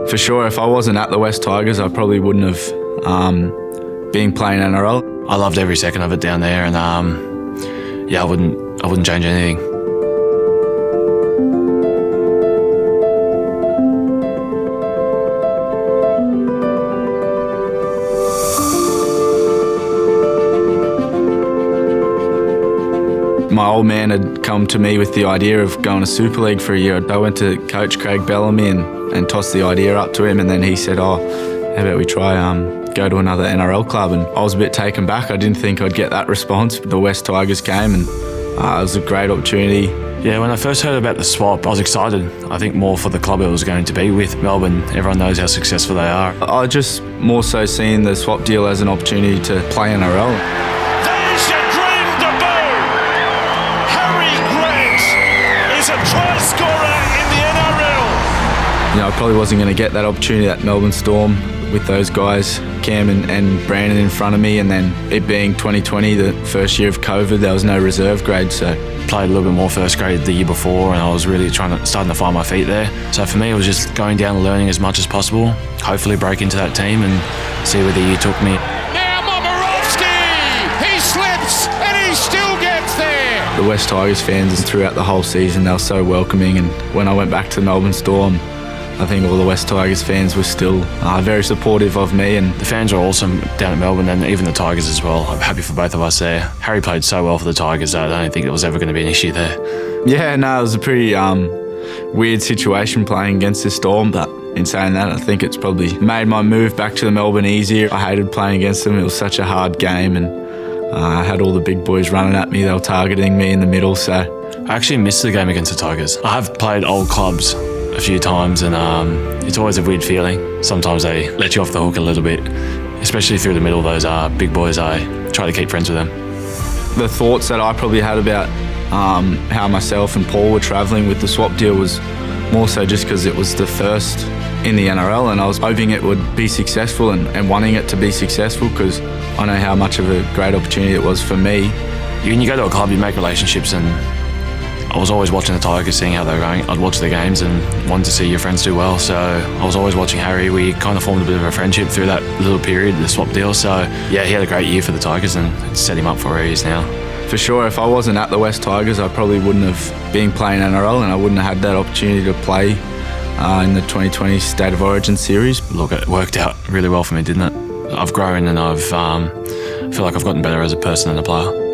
For sure, if I wasn't at the West Tigers, I probably wouldn't have been playing NRL. I loved every second of it down there, and I wouldn't change anything. My old man had come to me with the idea of going to Super League for a year. I went to Coach Craig Bellamy and tossed the idea up to him, and then he said, how about we try go to another NRL club? And I was a bit taken back. I didn't think I'd get that response. The West Tigers came, and it was a great opportunity. Yeah, when I first heard about the swap, I was excited. I think more for the club it was going to be with Melbourne. Everyone knows how successful they are. I just more so seen the swap deal as an opportunity to play NRL. There's your dream debut! Harry Grant is a try scorer in the NRL. You know, I probably wasn't going to get that opportunity at Melbourne Storm with those guys, Cam and Brandon in front of me, and then it being 2020, the first year of COVID, there was no reserve grade, so played a little bit more first grade the year before, and I was really starting to find my feet there. So for me, it was just going down and learning as much as possible, hopefully break into that team and see where the year took me. Now Momirovski! He slips and he still gets there! The West Tigers fans throughout the whole season, they were so welcoming, and when I went back to Melbourne Storm, I think all the West Tigers fans were still very supportive of me. And the fans are awesome down at Melbourne, and even the Tigers as well. I'm happy for both of us there. Harry played so well for the Tigers that I don't think it was ever going to be an issue there. Yeah, no, it was a pretty weird situation playing against the Storm, but in saying that, I think it's probably made my move back to the Melbourne easier. I hated playing against them. It was such a hard game, and I had all the big boys running at me. They were targeting me in the middle, so I actually missed the game against the Tigers. I have played old clubs a few times, and it's always a weird feeling. Sometimes they let you off the hook a little bit, especially through the middle. Those big boys, I try to keep friends with them. The thoughts that I probably had about how myself and Paul were travelling with the swap deal was more so just because it was the first in the NRL, and I was hoping it would be successful and wanting it to be successful, because I know how much of a great opportunity it was for me. When you go to a club, you make relationships, and I was always watching the Tigers, seeing how they were going. I'd watch the games and wanted to see your friends do well. So I was always watching Harry. We kind of formed a bit of a friendship through that little period, the swap deal. So yeah, he had a great year for the Tigers and set him up for where he is now. For sure, if I wasn't at the West Tigers, I probably wouldn't have been playing NRL, and I wouldn't have had that opportunity to play in the 2020 State of Origin series. Look, it worked out really well for me, didn't it? I've grown, and I feel like I've gotten better as a person and a player.